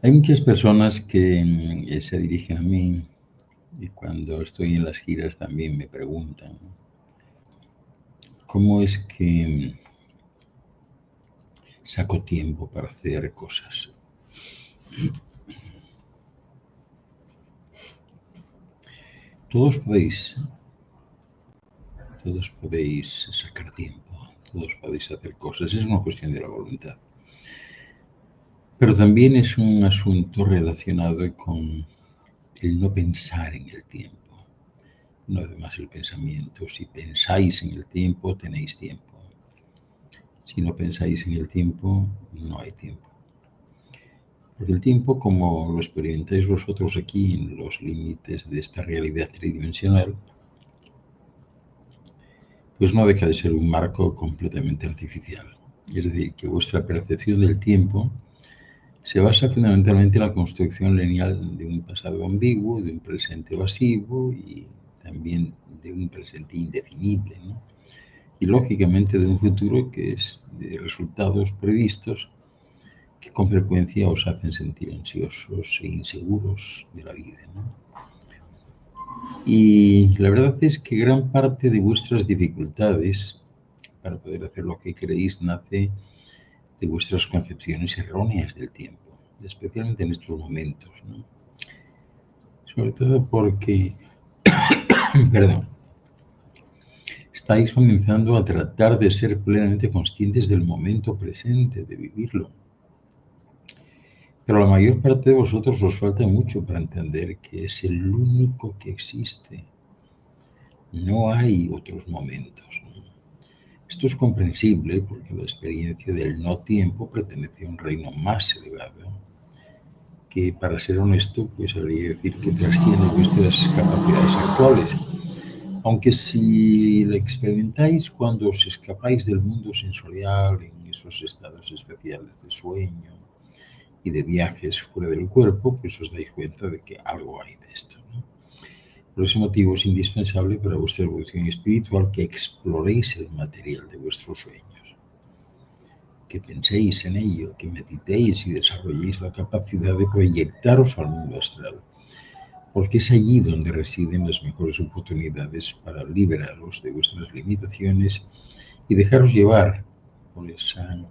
Hay muchas personas que se dirigen a mí y cuando estoy en las giras también me preguntan cómo es que saco tiempo para hacer cosas. Todos podéis sacar tiempo, todos podéis hacer cosas, es una cuestión de la voluntad. Pero también es un asunto relacionado con el no pensar en el tiempo. No además el pensamiento. Si pensáis en el tiempo, tenéis tiempo. Si no pensáis en el tiempo, no hay tiempo. Porque el tiempo, como lo experimentáis vosotros aquí en los límites de esta realidad tridimensional, pues no deja de ser un marco completamente artificial. Es decir, que vuestra percepción del tiempo se basa fundamentalmente en la construcción lineal de un pasado ambiguo, de un presente evasivo y también de un presente indefinible, ¿no? Y lógicamente de un futuro que es de resultados previstos que con frecuencia os hacen sentir ansiosos e inseguros de la vida, ¿no? Y la verdad es que gran parte de vuestras dificultades para poder hacer lo que queréis nace de vuestras concepciones erróneas del tiempo, especialmente en estos momentos, ¿no? Sobre todo porque, perdón, estáis comenzando a tratar de ser plenamente conscientes del momento presente, de vivirlo. Pero a la mayor parte de vosotros os falta mucho para entender que es el único que existe. No hay otros momentos, ¿no? Esto es comprensible porque la experiencia del no tiempo pertenece a un reino más elevado que, para ser honesto, pues habría que decir que trasciende vuestras capacidades actuales. Aunque si lo experimentáis cuando os escapáis del mundo sensorial en esos estados especiales de sueño y de viajes fuera del cuerpo, pues os dais cuenta de que algo hay de esto, ¿no? Por ese motivo es indispensable para vuestra evolución espiritual que exploréis el material de vuestros sueños, que penséis en ello, que meditéis y desarrolléis la capacidad de proyectaros al mundo astral, porque es allí donde residen las mejores oportunidades para liberaros de vuestras limitaciones y dejaros llevar por esa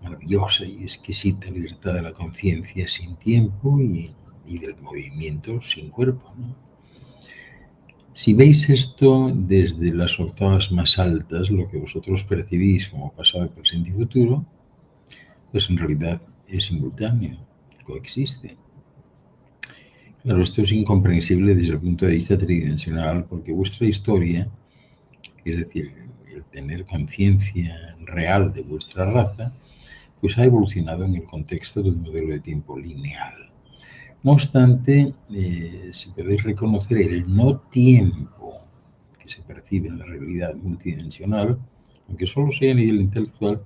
maravillosa y exquisita libertad de la conciencia sin tiempo y del movimiento sin cuerpo, ¿no? Si veis esto desde las octavas más altas, lo que vosotros percibís como pasado, presente y futuro, pues en realidad es simultáneo, coexiste. Claro, esto es incomprensible desde el punto de vista tridimensional, porque vuestra historia, es decir, el tener conciencia real de vuestra raza, pues ha evolucionado en el contexto de un modelo de tiempo lineal. No obstante, si podéis reconocer el no tiempo que se percibe en la realidad multidimensional, aunque solo sea a nivel intelectual,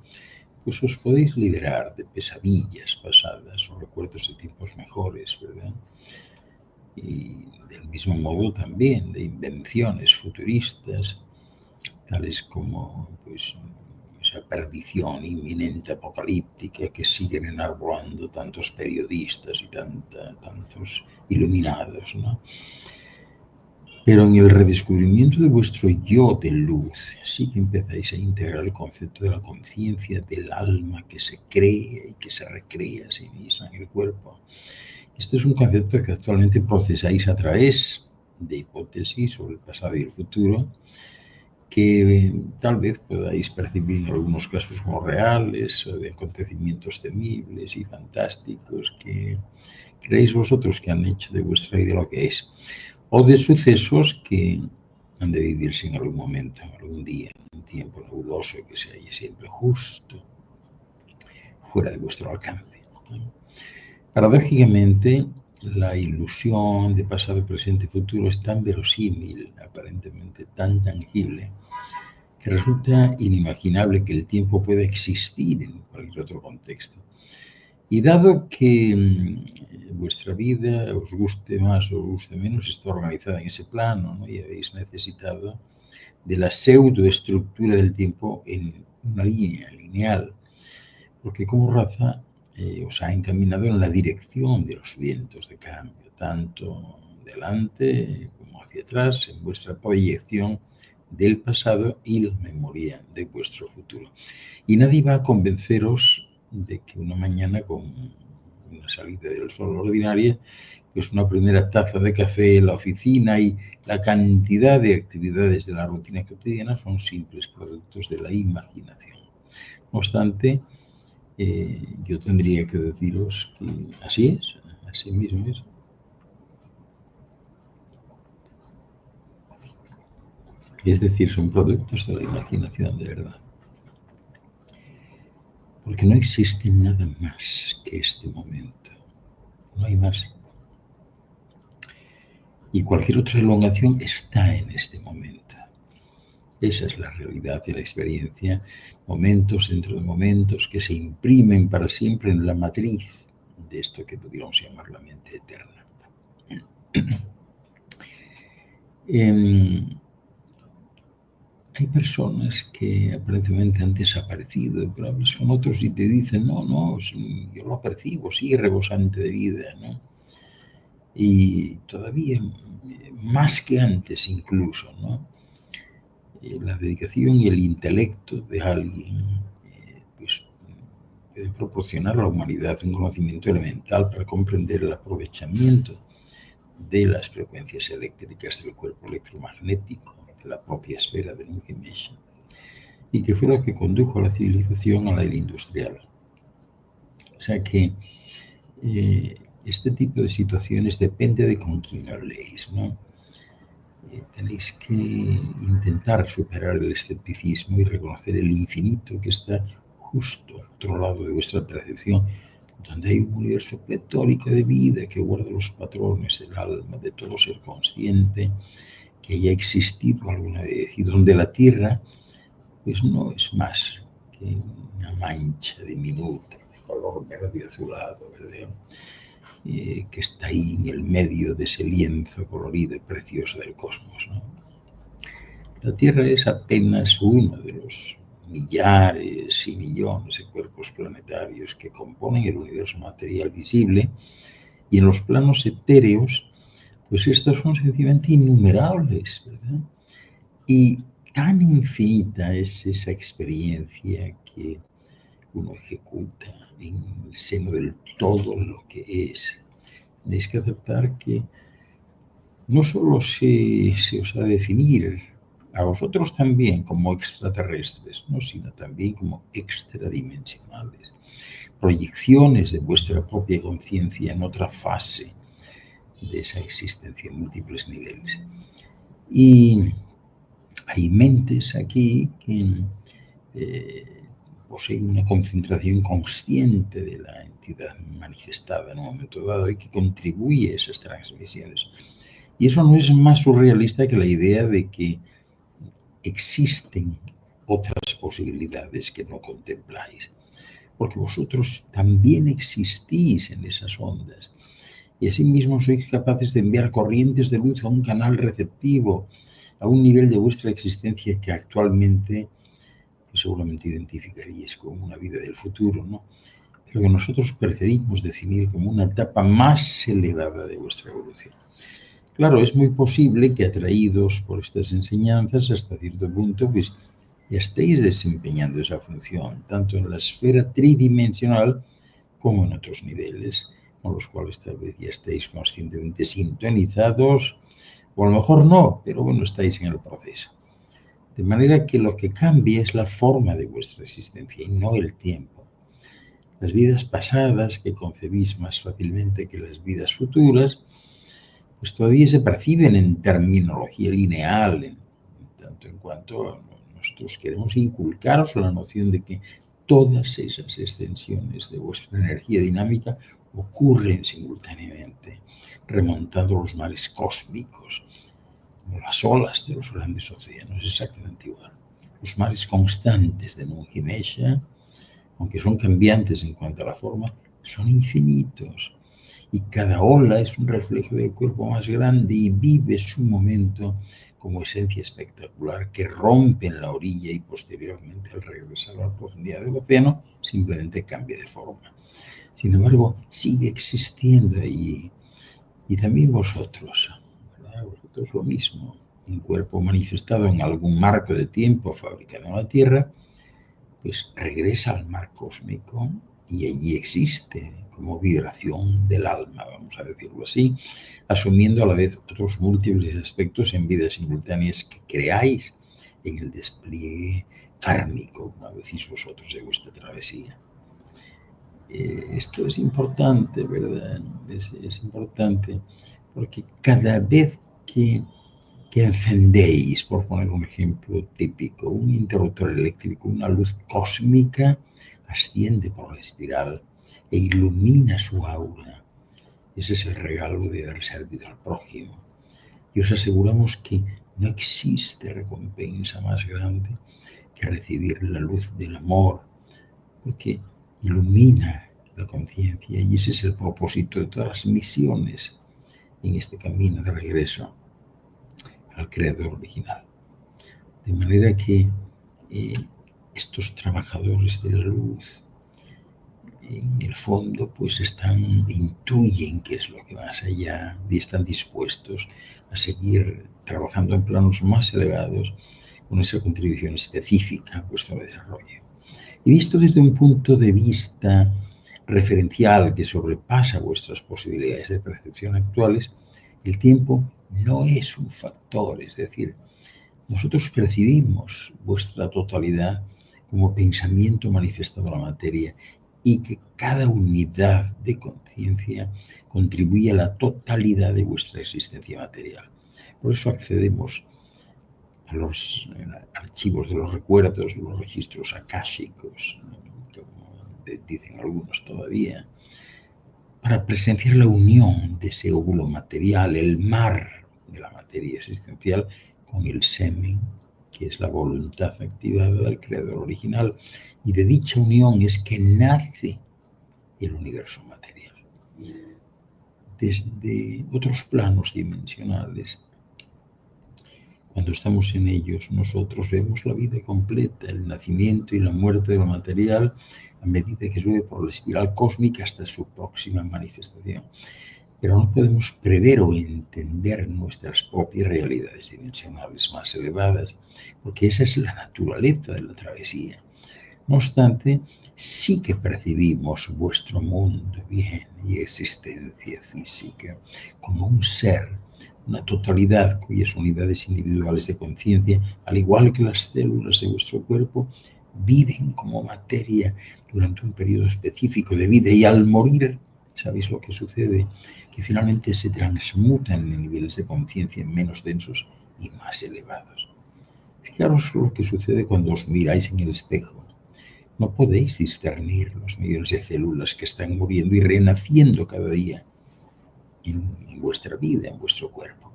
pues os podéis liberar de pesadillas pasadas o recuerdos de tiempos mejores, ¿verdad? Y del mismo modo también de invenciones futuristas, tales como pues, esa perdición inminente apocalíptica que siguen enarbolando tantos periodistas y tantos iluminados, ¿no? Pero en el redescubrimiento de vuestro yo de luz, sí que empezáis a integrar el concepto de la conciencia del alma que se crea y que se recrea a sí misma en el cuerpo. Este es un concepto que actualmente procesáis a través de hipótesis sobre el pasado y el futuro, que tal vez podáis percibir en algunos casos como reales o de acontecimientos temibles y fantásticos que creéis vosotros que han hecho de vuestra vida lo que es, o de sucesos que han de vivirse en algún momento, en algún día, en un tiempo nebuloso que se halle siempre justo fuera de vuestro alcance, ¿no? Paradójicamente, la ilusión de pasado, presente y futuro es tan verosímil, aparentemente tan tangible, que resulta inimaginable que el tiempo pueda existir en cualquier otro contexto. Y dado que vuestra vida, os guste más o os guste menos, está organizada en ese plano, ¿no? Y habéis necesitado de la pseudoestructura del tiempo en una línea lineal, porque como raza os ha encaminado en la dirección de los vientos de cambio, tanto delante como hacia atrás, en vuestra proyección del pasado y la memoria de vuestro futuro. Y nadie va a convenceros de que una mañana con una salida del sol ordinaria, pues una primera taza de café en la oficina y la cantidad de actividades de la rutina cotidiana son simples productos de la imaginación. No obstante, yo tendría que deciros que así es, así mismo es. Es decir, son productos de la imaginación, de verdad. Porque no existe nada más que este momento. No hay más. Y cualquier otra elongación está en este momento. Esa es la realidad de la experiencia. Momentos dentro de momentos que se imprimen para siempre en la matriz de esto que pudiéramos llamar la mente eterna. Hay personas que aparentemente han desaparecido, pero hablas con otros y te dicen, no, yo lo percibo, sigue rebosante de vida, ¿no? Y todavía más que antes incluso, ¿no? La dedicación y el intelecto de alguien, pues pueden proporcionar a la humanidad un conocimiento elemental para comprender el aprovechamiento de las frecuencias eléctricas del cuerpo electromagnético de la propia esfera de Nungi-Mesha, y que fue lo que condujo a la civilización a la era industrial. O sea que este tipo de situaciones depende de con quién habléis, ¿no? Tenéis que intentar superar el escepticismo y reconocer el infinito que está justo al otro lado de vuestra percepción, donde hay un universo pletórico de vida que guarda los patrones del alma de todo ser consciente que haya existido alguna vez, y donde la Tierra pues no es más que una mancha diminuta de color verde azulado, ¿verdad? Que está ahí en el medio de ese lienzo colorido y precioso del cosmos, ¿no? La Tierra es apenas uno de los millares y millones de cuerpos planetarios que componen el universo material visible, y en los planos etéreos, pues estos son sencillamente innumerables, ¿verdad? Y tan infinita es esa experiencia que uno ejecuta en el seno del todo lo que es. Tenéis que aceptar que no solo se os ha de definir a vosotros también como extraterrestres, ¿no? Sino también como extradimensionales, proyecciones de vuestra propia conciencia en otra fase de esa existencia en múltiples niveles. Y hay mentes aquí que poseen una concentración consciente de la entidad manifestada en un momento dado y que contribuye a esas transmisiones. Y eso no es más surrealista que la idea de que existen otras posibilidades que no contempláis, porque vosotros también existís en esas ondas y asimismo sois capaces de enviar corrientes de luz a un canal receptivo, a un nivel de vuestra existencia que actualmente pues, seguramente identificaríais como una vida del futuro, ¿no? Pero que nosotros preferimos definir como una etapa más elevada de vuestra evolución. Claro, es muy posible que atraídos por estas enseñanzas hasta cierto punto, pues ya estéis desempeñando esa función, tanto en la esfera tridimensional como en otros niveles, con los cuales tal vez ya estéis conscientemente sintonizados, o a lo mejor no, pero bueno, estáis en el proceso. De manera que lo que cambia es la forma de vuestra existencia y no el tiempo. Las vidas pasadas, que concebís más fácilmente que las vidas futuras, pues todavía se perciben en terminología lineal, en tanto en cuanto nosotros queremos inculcaros la noción de que todas esas extensiones de vuestra energía dinámica ocurren simultáneamente, remontando los mares cósmicos, como las olas de los grandes océanos, exactamente igual. Los mares constantes de Nungi-Mesha, aunque son cambiantes en cuanto a la forma, son infinitos. Y cada ola es un reflejo del cuerpo más grande y vive su momento como esencia espectacular que rompe en la orilla y posteriormente al regresar a la profundidad del océano simplemente cambia de forma. Sin embargo, sigue existiendo allí. Y también vosotros, ¿verdad? Vosotros lo mismo. Un cuerpo manifestado en algún marco de tiempo fabricado en la Tierra, pues regresa al mar cósmico y allí existe como vibración del alma, vamos a decirlo así, asumiendo a la vez otros múltiples aspectos en vidas simultáneas que creáis en el despliegue kármico, como decís vosotros, de vuestra travesía. Esto es importante, ¿verdad? Es importante porque cada vez que encendéis, por poner un ejemplo típico, un interruptor eléctrico, una luz cósmica asciende por la espiral e ilumina su aura. Ese es el regalo de haber servido al prójimo. Y os aseguramos que no existe recompensa más grande que recibir la luz del amor, porque ilumina la conciencia y ese es el propósito de todas las misiones en este camino de regreso al creador original. De manera que estos trabajadores de la luz, en el fondo, pues intuyen qué es lo que más allá y están dispuestos a seguir trabajando en planos más elevados con esa contribución específica a vuestro desarrollo. Y visto desde un punto de vista referencial que sobrepasa vuestras posibilidades de percepción actuales, el tiempo no es un factor, es decir, nosotros percibimos vuestra totalidad como pensamiento manifestado a la materia y que cada unidad de conciencia contribuye a la totalidad de vuestra existencia material. Por eso accedemos a los archivos de los recuerdos, los registros akáshicos, como dicen algunos todavía, para presenciar la unión de ese óvulo material, el mar de la materia existencial, con el semen, que es la voluntad activada del creador original, y de dicha unión es que nace el universo material. Desde otros planos dimensionales, cuando estamos en ellos, nosotros vemos la vida completa, el nacimiento y la muerte de lo material, a medida que sube por la espiral cósmica hasta su próxima manifestación. Pero no podemos prever o entender nuestras propias realidades dimensionales más elevadas, porque esa es la naturaleza de la travesía. No obstante, sí que percibimos vuestro mundo, bien y existencia física como un ser, una totalidad cuyas unidades individuales de conciencia, al igual que las células de vuestro cuerpo, viven como materia durante un periodo específico de vida y al morir, ¿sabéis lo que sucede? Que finalmente se transmutan en niveles de conciencia menos densos y más elevados. Fijaros lo que sucede cuando os miráis en el espejo. No podéis discernir los millones de células que están muriendo y renaciendo cada día en vuestra vida, en vuestro cuerpo.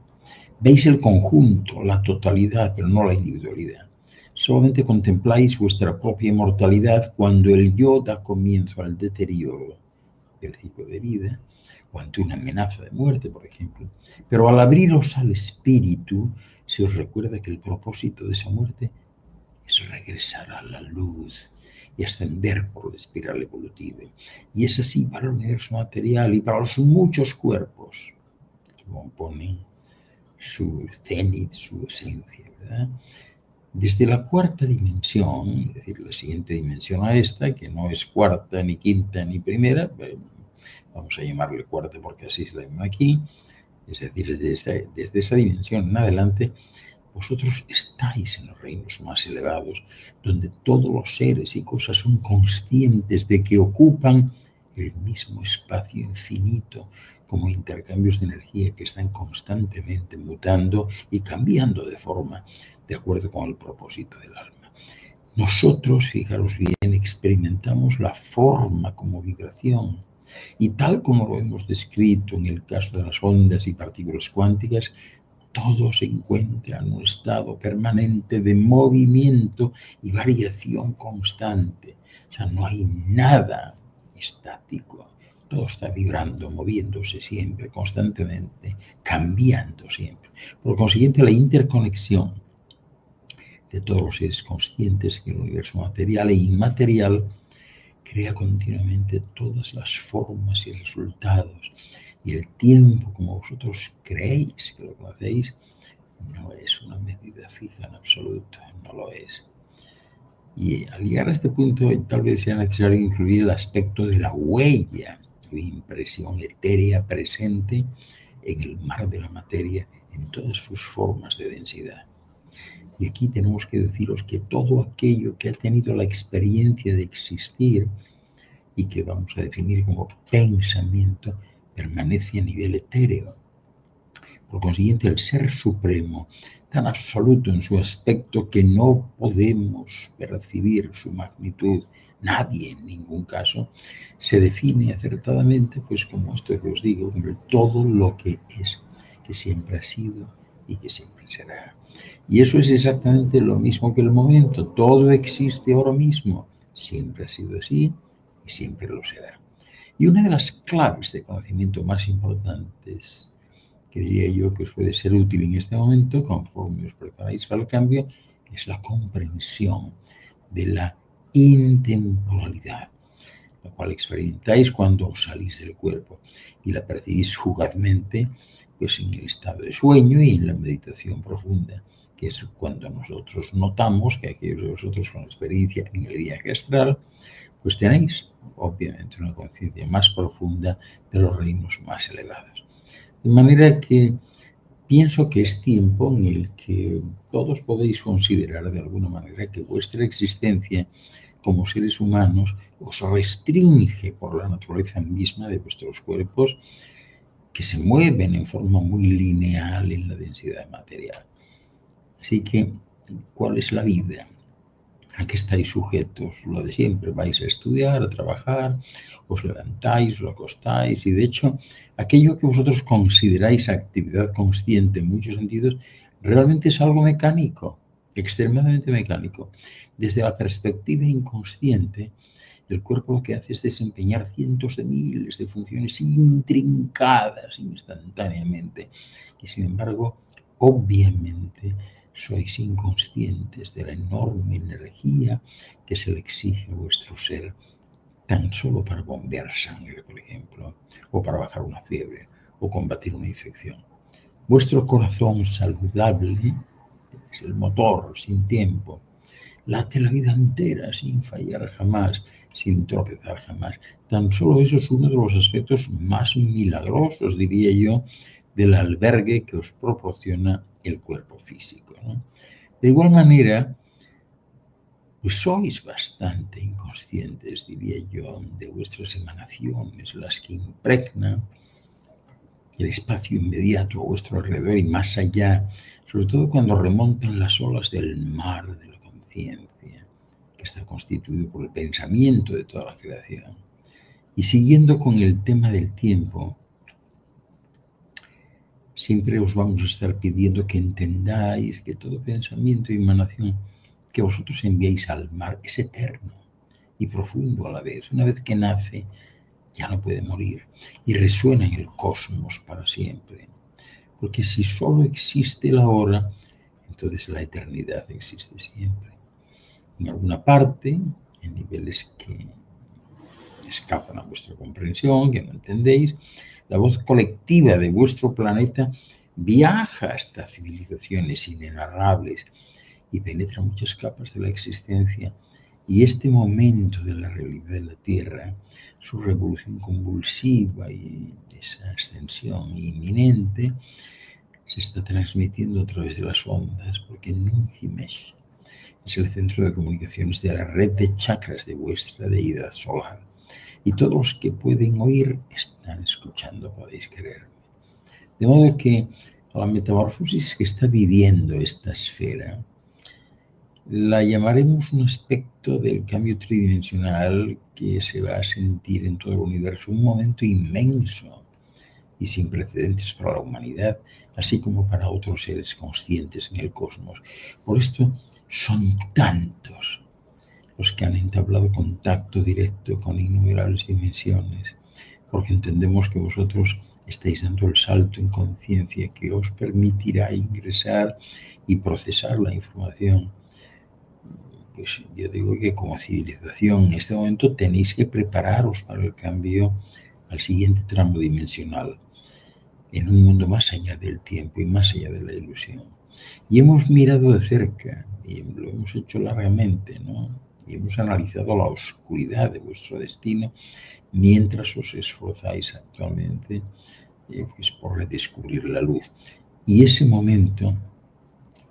Veis el conjunto, la totalidad, pero no la individualidad. Solamente contempláis vuestra propia inmortalidad cuando el yo da comienzo al deterioro del ciclo de vida o ante una amenaza de muerte, por ejemplo. Pero al abriros al espíritu, se os recuerda que el propósito de esa muerte es regresar a la luz y ascender por la espiral evolutiva. Y es así para el universo material y para los muchos cuerpos que componen su cenit, su esencia, ¿verdad? Desde la cuarta dimensión, es decir, la siguiente dimensión a esta, que no es cuarta, ni quinta, ni primera, vamos a llamarle cuarta porque así se la llama aquí, es decir, desde esa dimensión en adelante, vosotros estáis en los reinos más elevados, donde todos los seres y cosas son conscientes de que ocupan el mismo espacio infinito, como intercambios de energía que están constantemente mutando y cambiando de forma de acuerdo con el propósito del alma. Nosotros, fijaros bien, experimentamos la forma como vibración y tal como lo hemos descrito en el caso de las ondas y partículas cuánticas, todo se encuentra en un estado permanente de movimiento y variación constante. O sea, no hay nada estático. Todo está vibrando, moviéndose siempre, constantemente, cambiando siempre. Por consiguiente, la interconexión de todos los seres conscientes en el universo material e inmaterial crea continuamente todas las formas y resultados. Y el tiempo, como vosotros creéis que lo conocéis, no es una medida fija en absoluto, no lo es. Y al llegar a este punto, tal vez sea necesario incluir el aspecto de la huella o impresión etérea presente en el mar de la materia en todas sus formas de densidad. Y aquí tenemos que deciros que todo aquello que ha tenido la experiencia de existir y que vamos a definir como pensamiento, permanece a nivel etéreo. Por consiguiente, el Ser Supremo, tan absoluto en su aspecto que no podemos percibir su magnitud, nadie en ningún caso, se define acertadamente pues como esto que os digo, como el todo lo que es, que siempre ha sido y que siempre será. Y eso es exactamente lo mismo que el momento. Todo existe ahora mismo. Siempre ha sido así y siempre lo será. Y una de las claves de conocimiento más importantes que diría yo que os puede ser útil en este momento, conforme os preparáis para el cambio, es la comprensión de la intemporalidad, la cual experimentáis cuando os salís del cuerpo y la percibís fugazmente pues, en el estado de sueño y en la meditación profunda, que es cuando nosotros notamos que aquellos de vosotros con experiencia en el viaje astral, pues tenéis obviamente una conciencia más profunda de los reinos más elevados. De manera que pienso que es tiempo en el que todos podéis considerar de alguna manera que vuestra existencia como seres humanos os restringe por la naturaleza misma de vuestros cuerpos que se mueven en forma muy lineal en la densidad material. Así que, ¿cuál es la vida? ¿A qué estáis sujetos? Lo de siempre, vais a estudiar, a trabajar, os levantáis, os acostáis y de hecho aquello que vosotros consideráis actividad consciente en muchos sentidos realmente es algo mecánico, extremadamente mecánico. Desde la perspectiva inconsciente, el cuerpo lo que hace es desempeñar cientos de miles de funciones intrincadas instantáneamente y sin embargo, obviamente, sois inconscientes de la enorme energía que se le exige a vuestro ser tan solo para bombear sangre, por ejemplo, o para bajar una fiebre, o combatir una infección. Vuestro corazón saludable es el motor sin tiempo. Late la vida entera sin fallar jamás, sin tropezar jamás. Tan solo eso es uno de los aspectos más milagrosos, diría yo, del albergue que os proporciona el cuerpo físico, ¿no? De igual manera, pues sois bastante inconscientes, diría yo, de vuestras emanaciones, las que impregnan el espacio inmediato a vuestro alrededor y más allá, sobre todo cuando remontan las olas del mar de la conciencia, que está constituido por el pensamiento de toda la creación. Y siguiendo con el tema del tiempo, siempre os vamos a estar pidiendo que entendáis que todo pensamiento y emanación que vosotros enviáis al mar es eterno y profundo a la vez. Una vez que nace, ya no puede morir y resuena en el cosmos para siempre. Porque si solo existe la hora, entonces la eternidad existe siempre. En alguna parte, en niveles que escapan a vuestra comprensión, que no entendéis, la voz colectiva de vuestro planeta viaja hasta civilizaciones inenarrables y penetra muchas capas de la existencia. Y este momento de la realidad de la Tierra, su revolución convulsiva y esa ascensión inminente, se está transmitiendo a través de las ondas, porque Nunjimesh es el centro de comunicaciones de la red de chakras de vuestra deidad solar. Y todos los que pueden oír están escuchando, podéis creerme. De modo que a la metamorfosis que está viviendo esta esfera, la llamaremos un aspecto del cambio tridimensional que se va a sentir en todo el universo, un momento inmenso y sin precedentes para la humanidad, así como para otros seres conscientes en el cosmos. Por esto son tantos los que han entablado contacto directo con innumerables dimensiones, porque entendemos que vosotros estáis dando el salto en conciencia que os permitirá ingresar y procesar la información pues yo digo que como civilización en este momento tenéis que prepararos para el cambio al siguiente tramo dimensional, en un mundo más allá del tiempo y más allá de la ilusión. Y hemos mirado de cerca, y lo hemos hecho largamente, ¿no? Y hemos analizado la oscuridad de vuestro destino mientras os esforzáis actualmente pues por redescubrir la luz. Y ese momento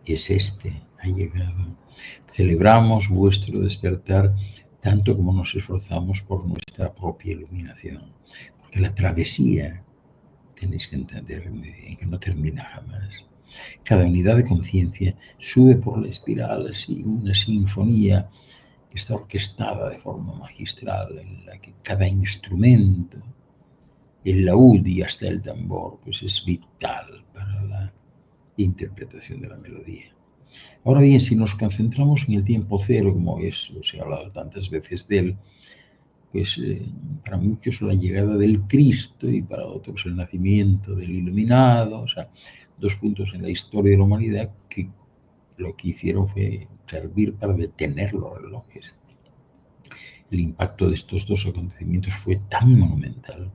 es este, ha llegado. Celebramos vuestro despertar tanto como nos esforzamos por nuestra propia iluminación. Porque la travesía, tenéis que entender muy bien, que no termina jamás. Cada unidad de conciencia sube por la espiral así, una sinfonía que está orquestada de forma magistral, en la que cada instrumento, el laúd y hasta el tambor, pues es vital para la interpretación de la melodía. Ahora bien, si nos concentramos en el tiempo cero, como os he hablado tantas veces de él, pues para muchos la llegada del Cristo y para otros el nacimiento del Iluminado, o sea, dos puntos en la historia de la humanidad que lo que hicieron fue servir para detener los relojes. El impacto de estos dos acontecimientos fue tan monumental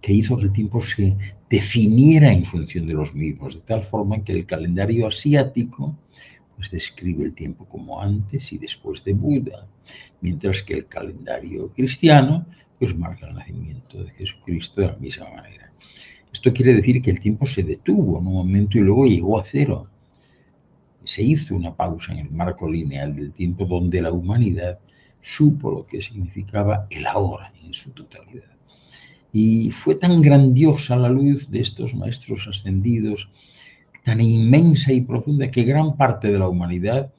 que hizo que el tiempo se definiera en función de los mismos, de tal forma que el calendario asiático pues describe el tiempo como antes y después de Buda, mientras que el calendario cristiano pues marca el nacimiento de Jesucristo de la misma manera. Esto quiere decir que el tiempo se detuvo en un momento y luego llegó a cero. Se hizo una pausa en el marco lineal del tiempo donde la humanidad supo lo que significaba el ahora en su totalidad. Y fue tan grandiosa la luz de estos maestros ascendidos, tan inmensa y profunda, que gran parte de la humanidad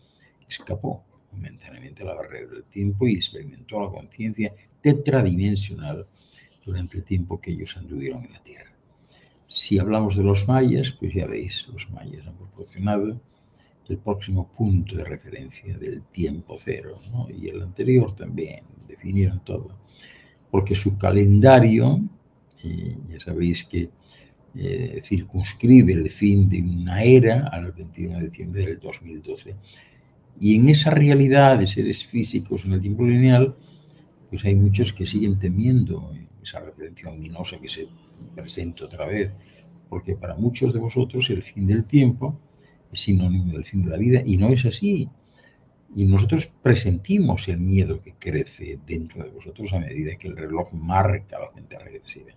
escapó momentáneamente a la barrera del tiempo y experimentó la conciencia tetradimensional durante el tiempo que ellos anduvieron en la Tierra. Si hablamos de los mayas, pues ya veis, los mayas han proporcionado el próximo punto de referencia del tiempo cero, ¿no? Y el anterior también, definieron todo. Porque su calendario, ya sabéis que circunscribe el fin de una era al 21 de diciembre del 2012. Y en esa realidad de seres físicos en el tiempo lineal, pues hay muchos que siguen temiendo esa referencia ominosa que se presenta otra vez, porque para muchos de vosotros el fin del tiempo es sinónimo del fin de la vida, y no es así. Y nosotros presentimos el miedo que crece dentro de vosotros a medida que el reloj marca la cuenta regresiva.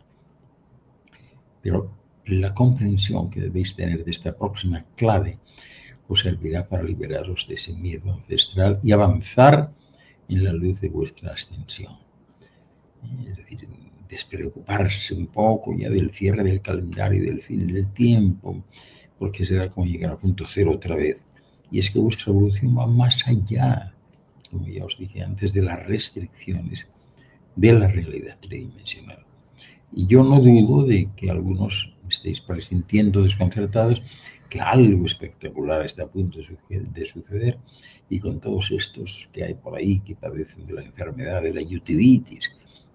Pero la comprensión que debéis tener de esta próxima clave os servirá para liberaros de ese miedo ancestral y avanzar en la luz de vuestra ascensión. Es decir, despreocuparse un poco ya del cierre del calendario y del fin del tiempo, porque será como llegar al punto cero otra vez. Y es que vuestra evolución va más allá, como ya os dije antes, de las restricciones de la realidad tridimensional. Y yo no dudo de que algunos estéis presintiendo desconcertados que algo espectacular está a punto de suceder, y con todos estos que hay por ahí que padecen de la enfermedad de la YouTubitis,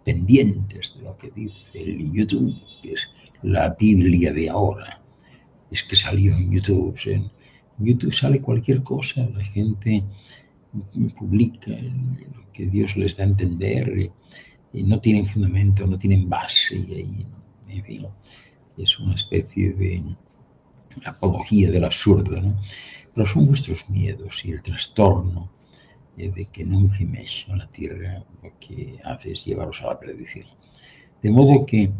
pendientes de lo que dice el YouTube, que es la Biblia de ahora. Es que salió en YouTube. En YouTube sale cualquier cosa, la gente publica lo que Dios les da a entender y no tienen fundamento, no tienen base, y en fin, es una especie de apología del absurdo, ¿no? Pero son vuestros miedos y el trastorno de que no giméis en la tierra lo que hace es llevaros a la perdición. De modo que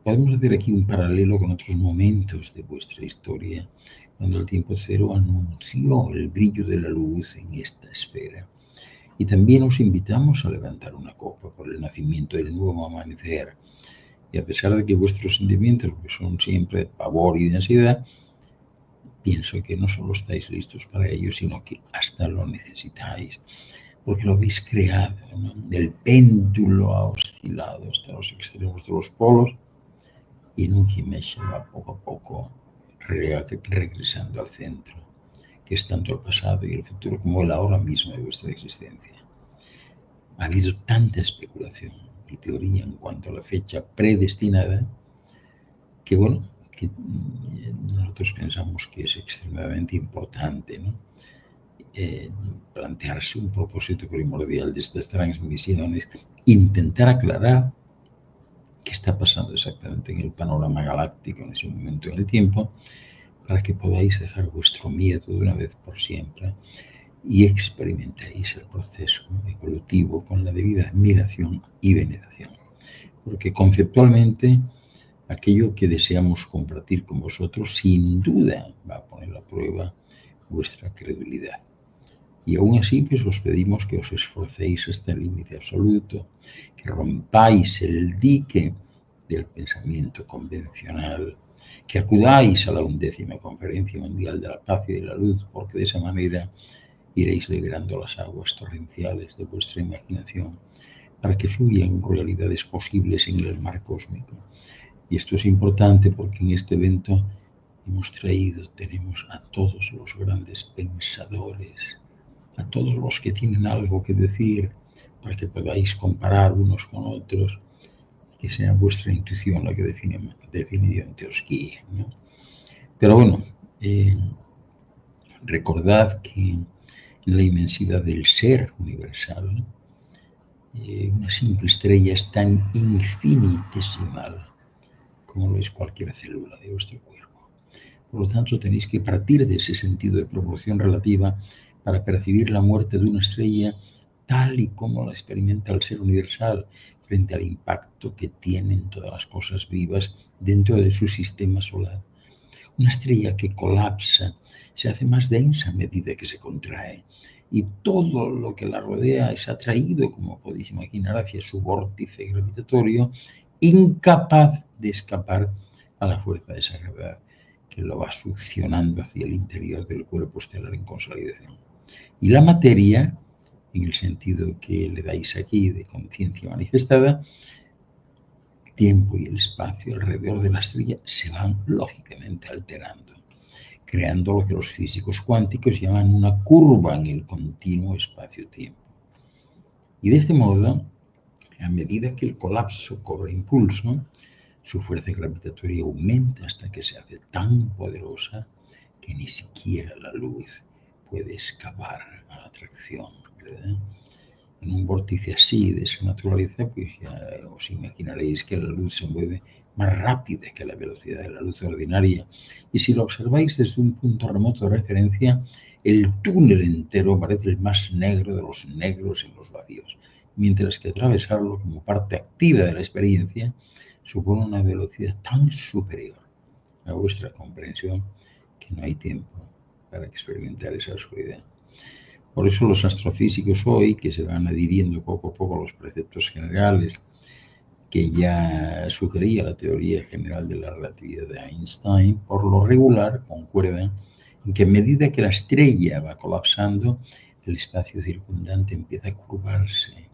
podemos hacer aquí un paralelo con otros momentos de vuestra historia, cuando el tiempo cero anunció el brillo de la luz en esta esfera. Y también os invitamos a levantar una copa por el nacimiento del nuevo amanecer. Y a pesar de que vuestros sentimientos pues, son siempre de pavor y de ansiedad, pienso que no solo estáis listos para ello, sino que hasta lo necesitáis, porque lo habéis creado, ¿no? El péndulo ha oscilado hasta los extremos de los polos y en un Himesh va poco a poco regresando al centro, que es tanto el pasado y el futuro como el ahora mismo de vuestra existencia. Ha habido tanta especulación y teoría en cuanto a la fecha predestinada que, bueno, que nosotros pensamos que es extremadamente importante, ¿no? plantearse un propósito primordial de estas transmisiones, intentar aclarar qué está pasando exactamente en el panorama galáctico en ese momento en el tiempo, para que podáis dejar vuestro miedo de una vez por siempre y experimentéis el proceso evolutivo con la debida admiración y veneración. Porque conceptualmente, aquello que deseamos compartir con vosotros sin duda va a poner a prueba vuestra credulidad. Y aún así, pues os pedimos que os esforcéis hasta el límite absoluto, que rompáis el dique del pensamiento convencional, que acudáis a la 11ª Conferencia Mundial de la Paz y de la Luz, porque de esa manera iréis liberando las aguas torrenciales de vuestra imaginación para que fluyan realidades posibles en el mar cósmico. Y esto es importante porque en este evento tenemos a todos los grandes pensadores, a todos los que tienen algo que decir, para que podáis comparar unos con otros, que sea vuestra intuición la que definitivamente os guíe, ¿no? Pero bueno, recordad que en la inmensidad del ser universal, una simple estrella es tan infinitesimal como lo es cualquier célula de vuestro cuerpo. Por lo tanto, tenéis que partir de ese sentido de proporción relativa para percibir la muerte de una estrella tal y como la experimenta el ser universal frente al impacto que tienen todas las cosas vivas dentro de su sistema solar. Una estrella que colapsa se hace más densa a medida que se contrae y todo lo que la rodea es atraído, como podéis imaginar, hacia su vórtice gravitatorio, incapaz de escapar a la fuerza de esa gravedad que lo va succionando hacia el interior del cuerpo estelar en consolidación. Y la materia, en el sentido que le dais aquí de conciencia manifestada, el tiempo y el espacio alrededor de la estrella se van lógicamente alterando, creando lo que los físicos cuánticos llaman una curva en el continuo espacio-tiempo. Y de este modo, a medida que el colapso cobra impulso, su fuerza gravitatoria aumenta hasta que se hace tan poderosa que ni siquiera la luz puede escapar a la atracción, ¿verdad? En un vórtice así de esa naturaleza, pues ya os imaginaréis que la luz se mueve más rápida que la velocidad de la luz ordinaria. Y si lo observáis desde un punto remoto de referencia, el túnel entero parece el más negro de los negros en los vacíos, mientras que atravesarlo como parte activa de la experiencia supone una velocidad tan superior a vuestra comprensión que no hay tiempo para experimentar esa oscuridad. Por eso los astrofísicos hoy, que se van adhiriendo poco a poco a los preceptos generales que ya sugería la teoría general de la relatividad de Einstein, por lo regular concuerdan en que a medida que la estrella va colapsando, el espacio circundante empieza a curvarse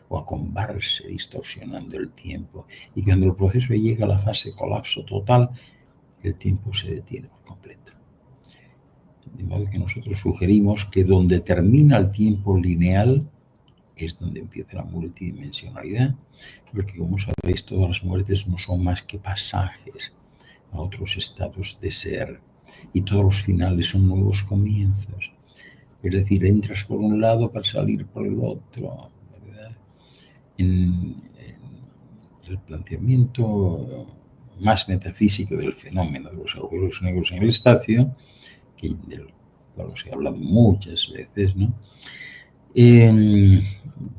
o a combarse, distorsionando el tiempo. Y cuando el proceso llega a la fase de colapso total, el tiempo se detiene por completo. De modo que nosotros sugerimos que donde termina el tiempo lineal es donde empieza la multidimensionalidad, porque como sabéis, todas las muertes no son más que pasajes a otros estados de ser, y todos los finales son nuevos comienzos. Es decir, entras por un lado para salir por el otro, ¿verdad? En el planteamiento más metafísico del fenómeno de los agujeros negros en el espacio, del cual os he hablado muchas veces, ¿no?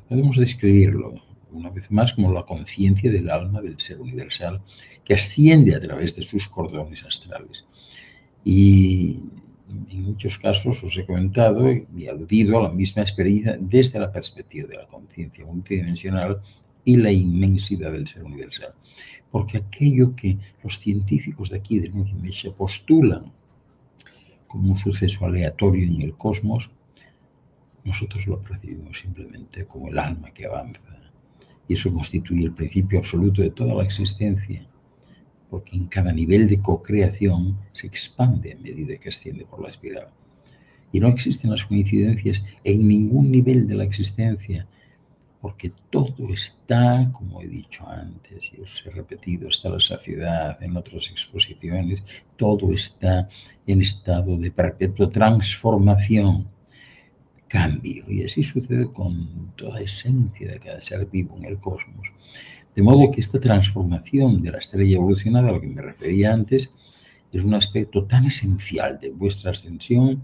Podemos describirlo una vez más como la conciencia del alma del ser universal que asciende a través de sus cordones astrales. Y en muchos casos os he comentado y aludido a la misma experiencia desde la perspectiva de la conciencia multidimensional y la inmensidad del ser universal. Porque aquello que los científicos de aquí de Nujimesha postulan como un suceso aleatorio en el cosmos, nosotros lo percibimos simplemente como el alma que avanza. Y eso constituye el principio absoluto de toda la existencia, porque en cada nivel de co-creación se expande a medida que asciende por la espiral. Y no existen las coincidencias en ningún nivel de la existencia, porque todo está, como he dicho antes y os he repetido hasta la saciedad en otras exposiciones, todo está en estado de perpetua transformación. cambio. Y así sucede con toda esencia de cada ser vivo en el cosmos. De modo que esta transformación de la estrella evolucionada, a lo que me refería antes, es un aspecto tan esencial de vuestra ascensión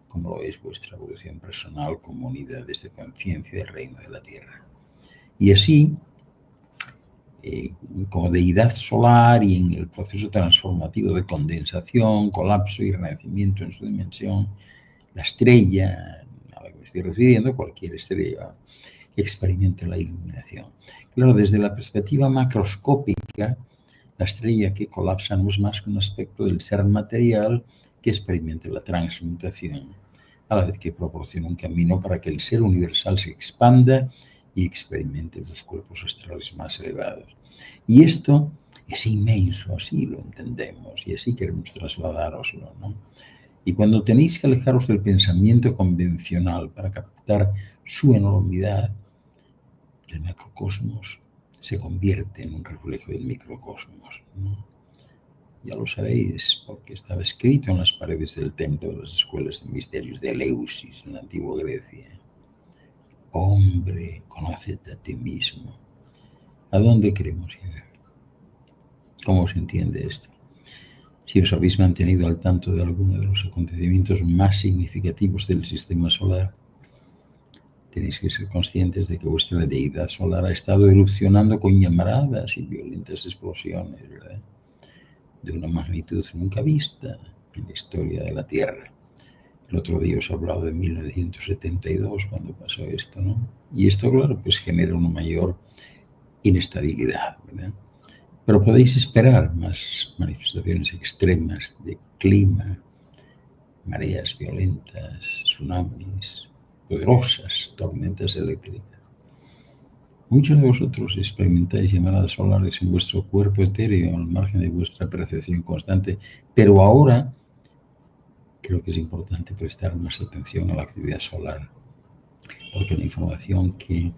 como lo es vuestra evolución personal como unidades de conciencia del reino de la Tierra. Y así, como deidad solar y en el proceso transformativo de condensación, colapso y renacimiento en su dimensión, la estrella a la que me estoy refiriendo, cualquier estrella, experimenta la iluminación. Claro, desde la perspectiva macroscópica, la estrella que colapsa no es más que un aspecto del ser material que experimenta la transmutación, a la vez que proporciona un camino para que el ser universal se expanda y experimente los cuerpos astrales más elevados. Y esto es inmenso, así lo entendemos y así queremos trasladároslo, ¿no? Y cuando tenéis que alejaros del pensamiento convencional para captar su enormidad, el macrocosmos se convierte en un reflejo del microcosmos, ¿no? Ya lo sabéis, porque estaba escrito en las paredes del templo de las escuelas de misterios de Eleusis en la antigua Grecia. Hombre, conócete a ti mismo. ¿A dónde queremos llegar? ¿Cómo se entiende esto? Si os habéis mantenido al tanto de alguno de los acontecimientos más significativos del sistema solar, tenéis que ser conscientes de que vuestra deidad solar ha estado erupcionando con llamaradas y violentas explosiones, ¿verdad? De una magnitud nunca vista en la historia de la Tierra. El otro día os he hablado de 1972, cuando pasó esto, ¿no? Y esto, claro, pues genera una mayor inestabilidad, ¿verdad? Pero podéis esperar más manifestaciones extremas de clima, mareas violentas, tsunamis, poderosas tormentas eléctricas. Muchos de vosotros experimentáis llamadas solares en vuestro cuerpo etéreo al margen de vuestra percepción constante, pero ahora creo que es importante prestar más atención a la actividad solar, porque la información que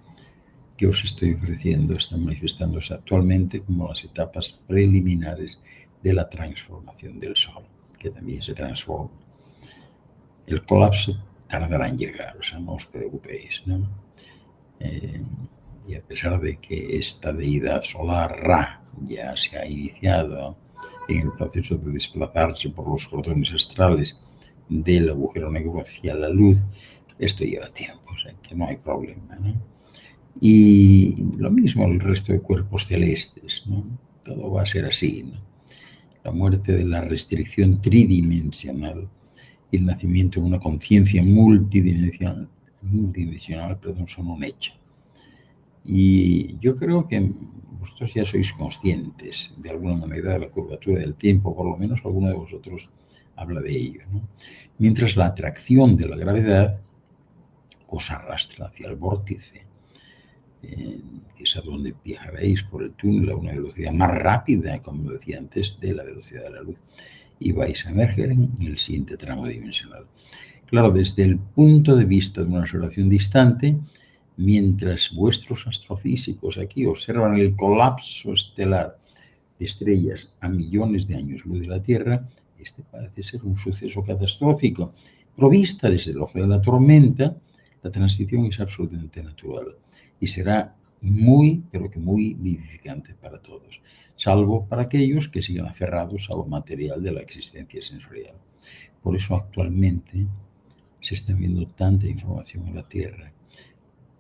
os estoy ofreciendo está manifestándose actualmente como las etapas preliminares de la transformación del Sol, que también se transforma. El colapso tardará en llegar, o sea, no os preocupéis, ¿no? Y a pesar de que esta deidad solar, Ra, ya se ha iniciado en el proceso de desplazarse por los cordones astrales del agujero negro hacia la luz, esto lleva tiempo, o sea que no hay problema, ¿no? Y lo mismo el resto de cuerpos celestes, ¿no? Todo va a ser así, ¿no? La muerte de la restricción tridimensional y el nacimiento de una conciencia multidimensional, son un hecho. Y yo creo que vosotros ya sois conscientes de alguna manera de la curvatura del tiempo, por lo menos alguno de vosotros habla de ello, ¿no? Mientras la atracción de la gravedad os arrastra hacia el vórtice, que es a donde viajaréis por el túnel a una velocidad más rápida, como decía antes, de la velocidad de la luz, y vais a emerger en el siguiente tramo dimensional. Claro, desde el punto de vista de una observación distante, mientras vuestros astrofísicos aquí observan el colapso estelar de estrellas a millones de años luz de la Tierra, este parece ser un suceso catastrófico. Provista desde el ojo de la tormenta, la transición es absolutamente natural y será muy, pero que muy vivificante para todos, salvo para aquellos que sigan aferrados a lo material de la existencia sensorial. Por eso actualmente se está viendo tanta información en la Tierra,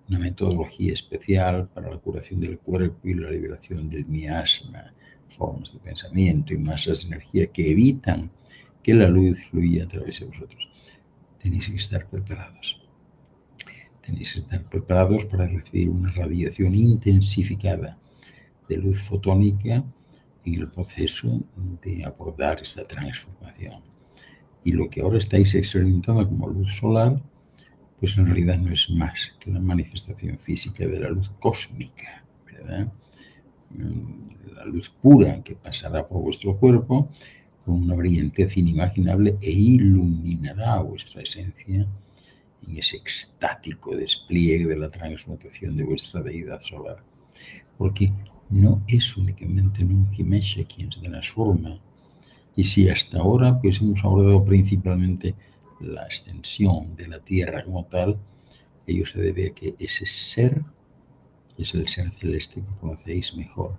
una metodología especial para la curación del cuerpo y la liberación del miasma, formas de pensamiento y masas de energía que evitan que la luz fluya a través de vosotros. Tenéis que estar preparados. Tenéis que estar preparados para recibir una radiación intensificada de luz fotónica en el proceso de abordar esta transformación. Y lo que ahora estáis experimentando como luz solar, pues en realidad no es más que la manifestación física de la luz cósmica, ¿verdad? La luz pura que pasará por vuestro cuerpo con una brillantez inimaginable e iluminará vuestra esencia en ese extático despliegue de la transmutación de vuestra deidad solar. Porque no es únicamente un Unhimesha quien se transforma. Y si hasta ahora pues hemos abordado principalmente la extensión de la Tierra como tal, ello se debe a que ese ser es el ser celeste que conocéis mejor.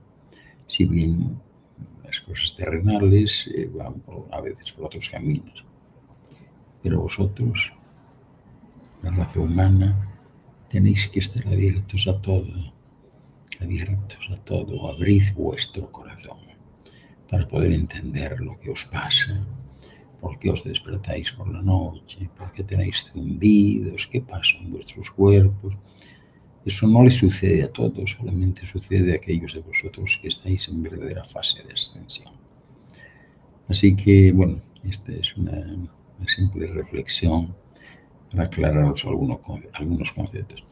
Si bien las cosas terrenales van a veces por otros caminos. Pero vosotros, la raza humana, tenéis que estar abiertos a todo, abrid vuestro corazón para poder entender lo que os pasa, por qué os despertáis por la noche, por qué tenéis zumbidos, qué pasa en vuestros cuerpos. Eso no le sucede a todos, solamente sucede a aquellos de vosotros que estáis en verdadera fase de ascensión. Así que, bueno, esta es una simple reflexión para aclararos algunos conceptos.